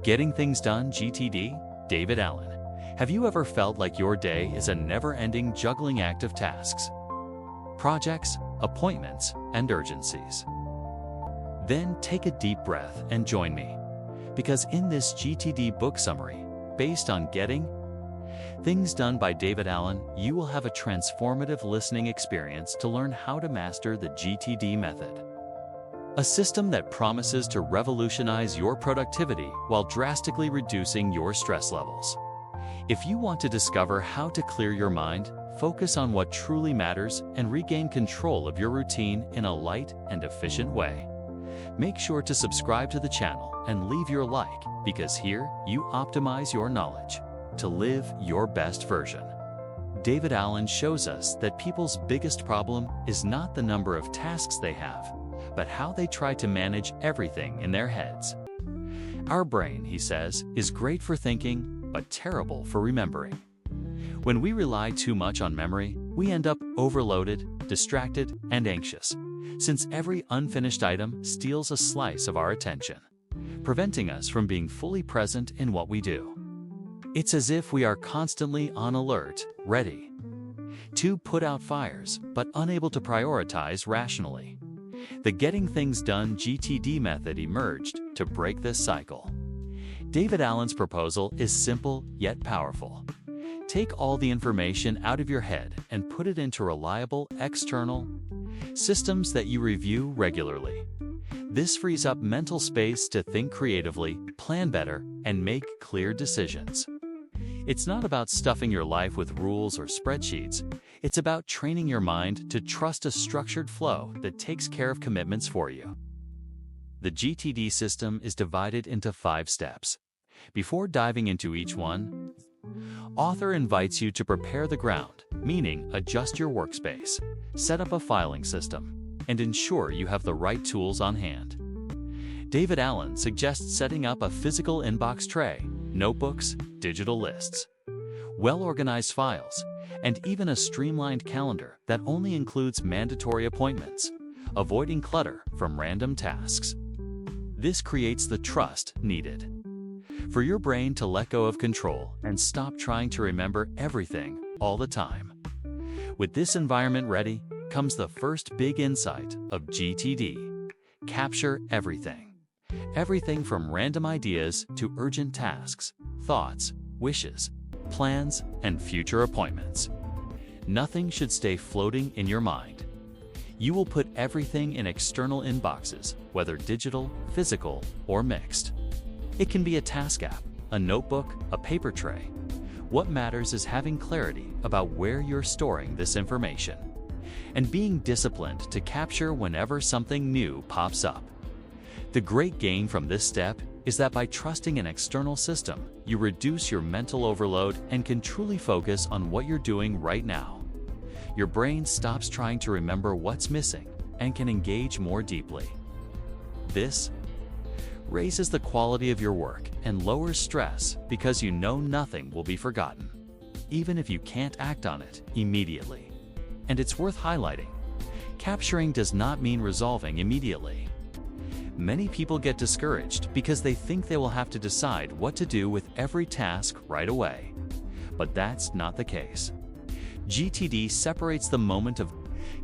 Getting Things Done GTD, David Allen. Have you ever felt like your day is a never-ending juggling act of tasks, projects, appointments, and urgencies? Then take a deep breath and join me, because in this GTD book summary, based on Getting Things Done by David Allen, you will have a transformative listening experience to learn how to master the GTD method. A system that promises to revolutionize your productivity while drastically reducing your stress levels. If you want to discover how to clear your mind, focus on what truly matters, and regain control of your routine in a light and efficient way, make sure to subscribe to the channel and leave your like, because here you optimize your knowledge to live your best version. David Allen shows us that people's biggest problem is not the number of tasks they have, but how they try to manage everything in their heads. Our brain, he says, is great for thinking, but terrible for remembering. When we rely too much on memory, we end up overloaded, distracted, and anxious, since every unfinished item steals a slice of our attention, preventing us from being fully present in what we do. It's as if we are constantly on alert, ready to put out fires, but unable to prioritize rationally. The Getting Things Done GTD method emerged to break this cycle. David Allen's proposal is simple yet powerful. Take all the information out of your head and put it into reliable external systems that you review regularly. This frees up mental space to think creatively, plan better, and make clear decisions. It's not about stuffing your life with rules or spreadsheets. It's about training your mind to trust a structured flow that takes care of commitments for you. The GTD system is divided into 5 steps. Before diving into each one, author invites you to prepare the ground, meaning adjust your workspace, set up a filing system, and ensure you have the right tools on hand. David Allen suggests setting up a physical inbox tray, notebooks, digital lists, well-organized files, and even a streamlined calendar that only includes mandatory appointments, avoiding clutter from random tasks. This creates the trust needed for your brain to let go of control and stop trying to remember everything all the time. With this environment ready, comes the first big insight of GTD. Capture everything. Everything from random ideas to urgent tasks, thoughts, wishes, plans, and future appointments. Nothing should stay floating in your mind. You will put everything in external inboxes, whether digital, physical, or mixed. It can be a task app, a notebook, a paper tray. What matters is having clarity about where you're storing this information, and being disciplined to capture whenever something new pops up. The great gain from this step is that by trusting an external system, you reduce your mental overload and can truly focus on what you're doing right now. Your brain stops trying to remember what's missing and can engage more deeply. This raises the quality of your work and lowers stress because you know nothing will be forgotten, even if you can't act on it immediately. And it's worth highlighting, capturing does not mean resolving immediately. Many people get discouraged because they think they will have to decide what to do with every task right away. But that's not the case. GTD separates the moment of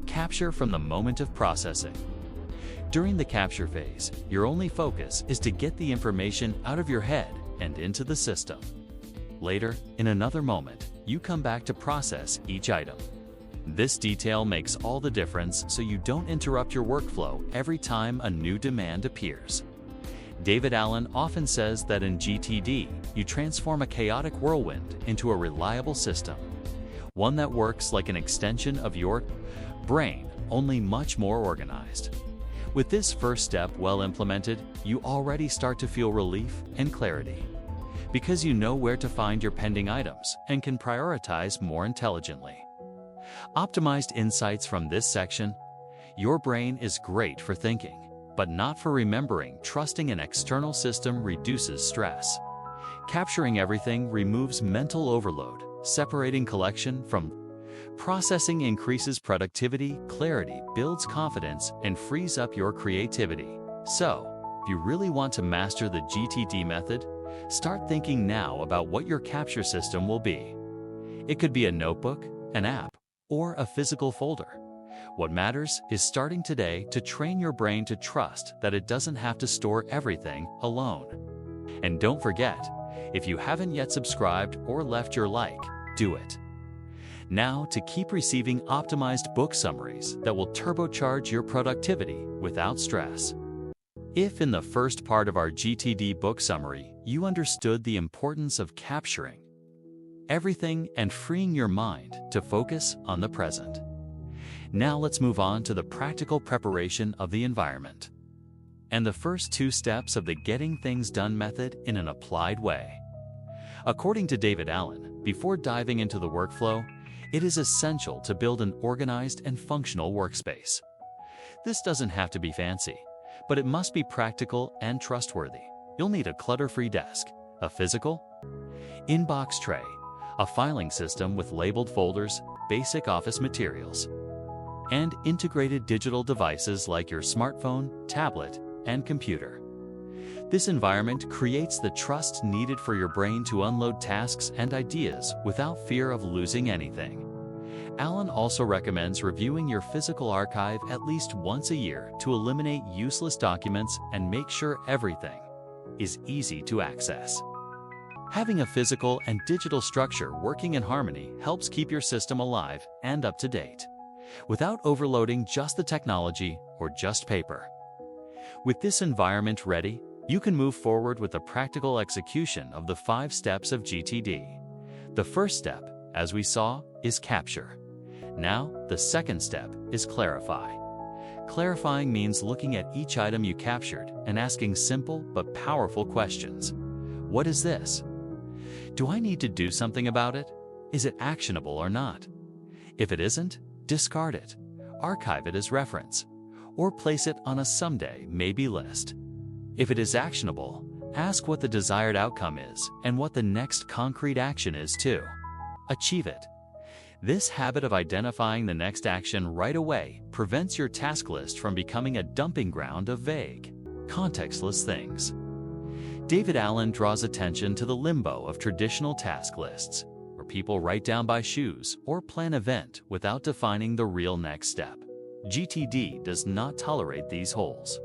capture from the moment of processing. During the capture phase, your only focus is to get the information out of your head and into the system. Later, in another moment, you come back to process each item. This detail makes all the difference so you don't interrupt your workflow every time a new demand appears. David Allen often says that in GTD, you transform a chaotic whirlwind into a reliable system, one that works like an extension of your brain, only much more organized. With this first step well implemented, you already start to feel relief and clarity, because you know where to find your pending items and can prioritize more intelligently. Optimized insights from this section. Your brain is great for thinking, but not for remembering. Trusting an external system reduces stress. Capturing everything removes mental overload. Separating collection from processing increases productivity. Clarity builds confidence and frees up your creativity. So, if you really want to master the GTD method, Start thinking now about what your capture system will be. It could be a notebook, an app, or a physical folder. What matters is starting today to train your brain to trust that it doesn't have to store everything alone. And don't forget, if you haven't yet subscribed or left your like, do it. Now, to keep receiving optimized book summaries that will turbocharge your productivity without stress. If in the first part of our GTD book summary, you understood the importance of capturing everything and freeing your mind to focus on the present. Now let's move on to the practical preparation of the environment and the first 2 steps of the Getting Things Done method in an applied way. According to David Allen, before diving into the workflow, it is essential to build an organized and functional workspace. This doesn't have to be fancy, but it must be practical and trustworthy. You'll need a clutter-free desk, a physical inbox tray, a filing system with labeled folders, basic office materials, and integrated digital devices like your smartphone, tablet, and computer. This environment creates the trust needed for your brain to unload tasks and ideas without fear of losing anything. Allen also recommends reviewing your physical archive at least once a year to eliminate useless documents and make sure everything is easy to access. Having a physical and digital structure working in harmony helps keep your system alive and up to date, without overloading just the technology or just paper. With this environment ready, you can move forward with the practical execution of the 5 steps of GTD. The first step, as we saw, is capture. Now, the second step is clarify. Clarifying means looking at each item you captured and asking simple but powerful questions. What is this? Do I need to do something about it? Is it actionable or not? If it isn't, discard it, archive it as reference, or place it on a someday maybe list. If it is actionable, ask what the desired outcome is and what the next concrete action is to achieve it. This habit of identifying the next action right away prevents your task list from becoming a dumping ground of vague, contextless things. David Allen draws attention to the limbo of traditional task lists, where people write down by shoes or plan an event without defining the real next step. GTD does not tolerate these holes.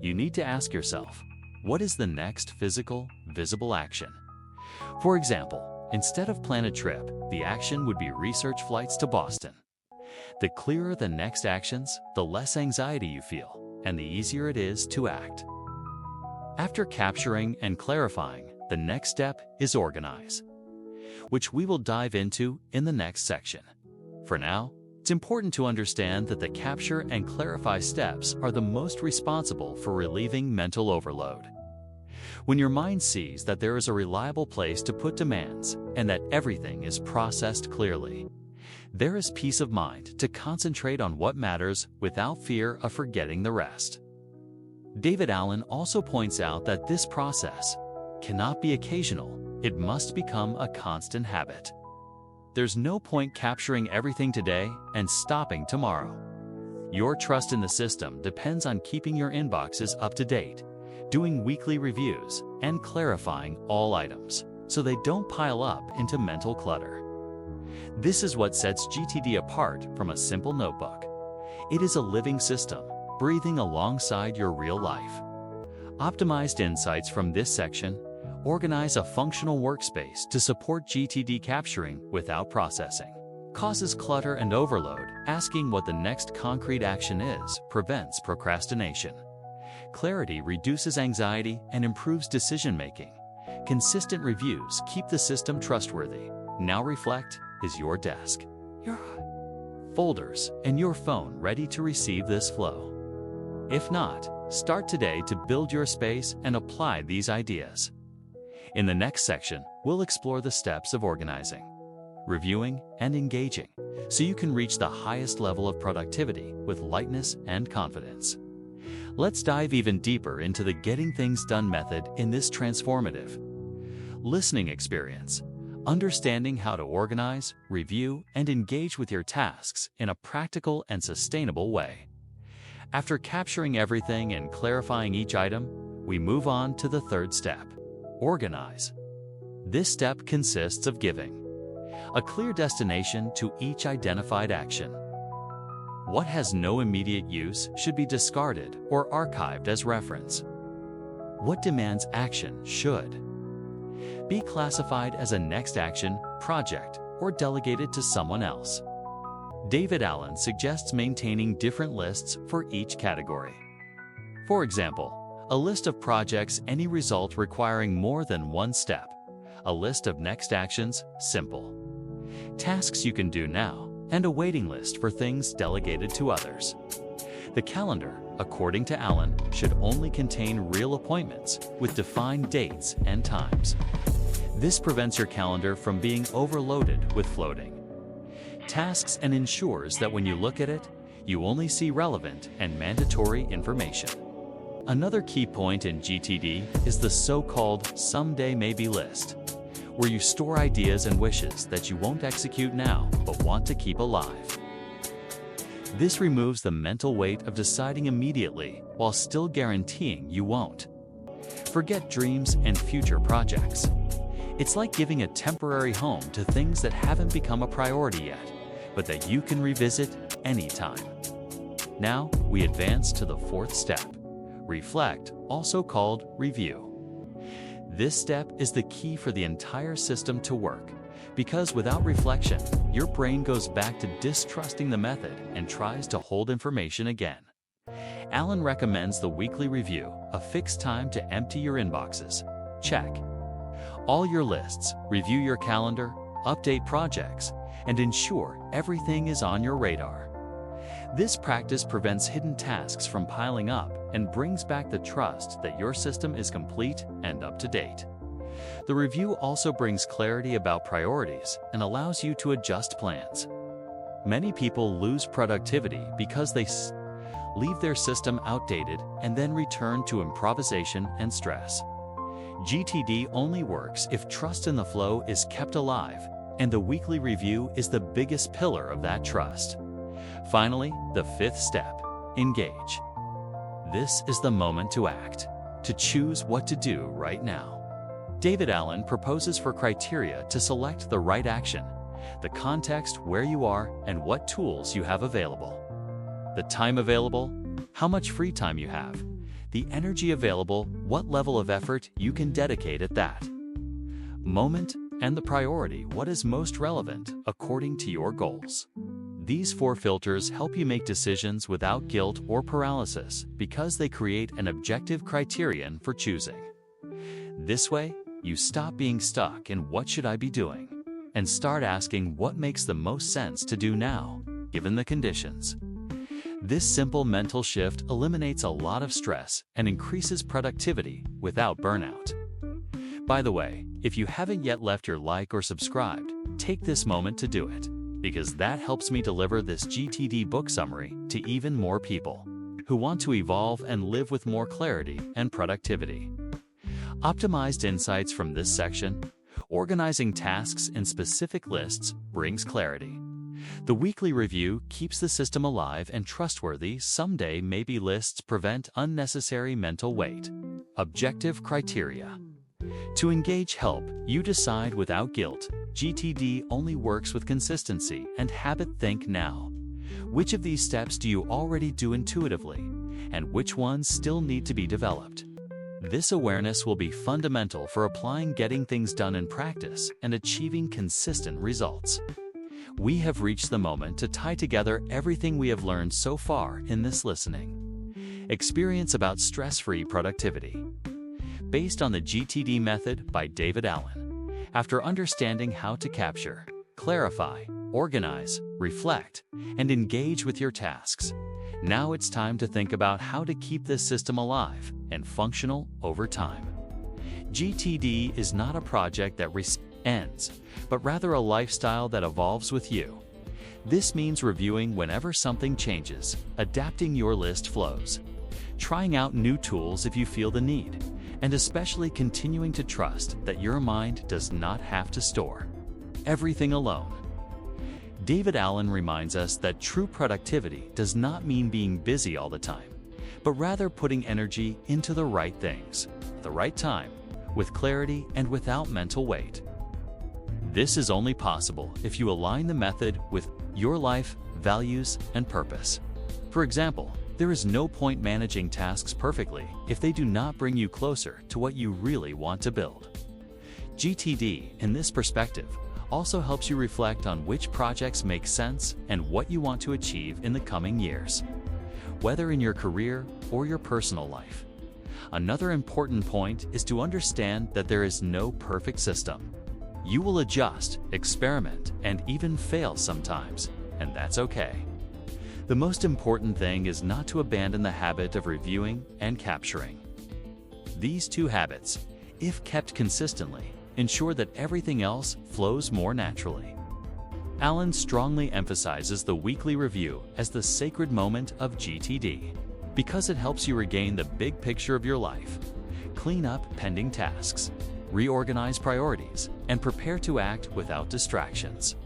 You need to ask yourself, what is the next physical, visible action? For example, instead of plan a trip, the action would be research flights to Boston. The clearer the next actions, the less anxiety you feel, and the easier it is to act. After capturing and clarifying, the next step is organize, which we will dive into in the next section. For now, it's important to understand that the capture and clarify steps are the most responsible for relieving mental overload. When your mind sees that there is a reliable place to put demands and that everything is processed clearly, there is peace of mind to concentrate on what matters without fear of forgetting the rest. David Allen also points out that this process cannot be occasional, it must become a constant habit. There's no point capturing everything today and stopping tomorrow. Your trust in the system depends on keeping your inboxes up to date, doing weekly reviews, and clarifying all items so they don't pile up into mental clutter. This is what sets GTD apart from a simple notebook. It is a living system, breathing alongside your real life. Optimized insights from this section organize a functional workspace to support GTD capturing without processing. Causes clutter and overload. Asking what the next concrete action is prevents procrastination. Clarity reduces anxiety and improves decision-making. Consistent reviews keep the system trustworthy. Now Reflect is your desk, your folders, and your phone ready to receive this flow. If not, start today to build your space and apply these ideas. In the next section, we'll explore the steps of organizing, reviewing, and engaging, so you can reach the highest level of productivity with lightness and confidence. Let's dive even deeper into the Getting Things Done method in this transformative listening experience, understanding how to organize, review, and engage with your tasks in a practical and sustainable way. After capturing everything and clarifying each item, we move on to the third step, Organize. This step consists of giving a clear destination to each identified action. What has no immediate use should be discarded or archived as reference. What demands action should be classified as a next action, project, or delegated to someone else. David Allen suggests maintaining different lists for each category. For example, a list of projects, any result requiring more than one step. A list of next actions, simple tasks you can do now, and a waiting list for things delegated to others. The calendar, according to Allen, should only contain real appointments with defined dates and times. This prevents your calendar from being overloaded with floating tasks and ensures that when you look at it, you only see relevant and mandatory information. Another key point in GTD is the so-called someday maybe list, where you store ideas and wishes that you won't execute now but want to keep alive. This removes the mental weight of deciding immediately while still guaranteeing you won't. Forget dreams and future projects. It's like giving a temporary home to things that haven't become a priority yet, but that you can revisit anytime. Now, we advance to the fourth step. Reflect, also called review. This step is the key for the entire system to work, because without reflection, your brain goes back to distrusting the method and tries to hold information again. Allen recommends the weekly review, a fixed time to empty your inboxes. Check all your lists, review your calendar, update projects, and ensure everything is on your radar. This practice prevents hidden tasks from piling up and brings back the trust that your system is complete and up to date. The review also brings clarity about priorities and allows you to adjust plans. Many people lose productivity because they leave their system outdated and then return to improvisation and stress. GTD only works if trust in the flow is kept alive, and the weekly review is the biggest pillar of that trust. Finally, the fifth step, engage. This is the moment to act, to choose what to do right now. David Allen proposes for criteria to select the right action, the context where you are and what tools you have available. The time available, how much free time you have, the energy available, what level of effort you can dedicate at that moment, and the priority, what is most relevant according to your goals. These four filters help you make decisions without guilt or paralysis because they create an objective criterion for choosing. This way, you stop being stuck in what should I be doing and start asking what makes the most sense to do now, given the conditions. This simple mental shift eliminates a lot of stress and increases productivity without burnout. By the way, if you haven't yet left your like or subscribed, take this moment to do it, because that helps me deliver this GTD book summary to even more people who want to evolve and live with more clarity and productivity. Optimized insights from this section, organizing tasks in specific lists brings clarity. The weekly review keeps the system alive and trustworthy. Someday maybe lists prevent unnecessary mental weight. Objective criteria. To engage help, you decide without guilt. GTD only works with consistency and habit. Think now. Which of these steps do you already do intuitively, and which ones still need to be developed? This awareness will be fundamental for applying getting things done in practice and achieving consistent results. We have reached the moment to tie together everything we have learned so far in this listening experience about stress-free productivity. Based on the GTD method by David Allen, after understanding how to capture, clarify, organize, reflect, and engage with your tasks, now it's time to think about how to keep this system alive and functional over time. GTD is not a project that ends, but rather a lifestyle that evolves with you. This means reviewing whenever something changes, adapting your list flows, trying out new tools if you feel the need, and especially continuing to trust that your mind does not have to store everything alone. David Allen reminds us that true productivity does not mean being busy all the time, but rather putting energy into the right things, at the right time, with clarity and without mental weight. This is only possible if you align the method with your life, values, and purpose. For example, there is no point managing tasks perfectly if they do not bring you closer to what you really want to build. GTD, in this perspective, also helps you reflect on which projects make sense and what you want to achieve in the coming years, whether in your career or your personal life. Another important point is to understand that there is no perfect system. You will adjust, experiment, and even fail sometimes, and that's okay. The most important thing is not to abandon the habit of reviewing and capturing. These two habits, if kept consistently, ensure that everything else flows more naturally. Allen strongly emphasizes the weekly review as the sacred moment of GTD because it helps you regain the big picture of your life, clean up pending tasks, reorganize priorities, and prepare to act without distractions.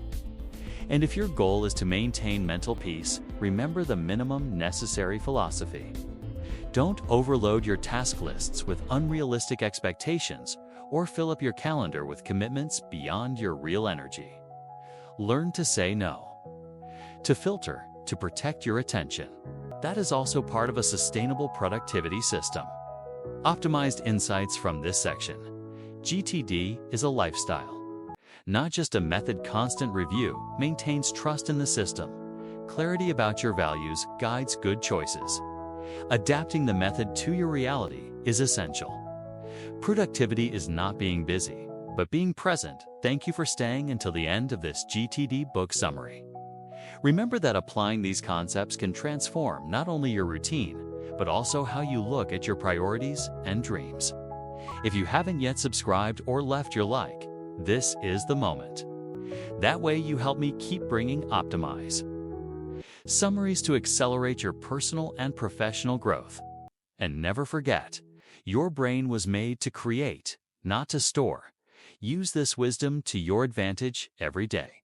And if your goal is to maintain mental peace, remember the minimum necessary philosophy. Don't overload your task lists with unrealistic expectations or fill up your calendar with commitments beyond your real energy. Learn to say no. To filter, to protect your attention. That is also part of a sustainable productivity system. Optimized insights from this section. GTD is a lifestyle. Not just a method. Constant review maintains trust in the system. Clarity about your values guides good choices. Adapting the method to your reality is essential. Productivity is not being busy, but being present. Thank you for staying until the end of this GTD book summary. Remember that applying these concepts can transform not only your routine, but also how you look at your priorities and dreams. If you haven't yet subscribed or left your like, this is the moment. That way you help me keep bringing Optimize summaries to accelerate your personal and professional growth. And never forget, your brain was made to create, not to store. Use this wisdom to your advantage every day.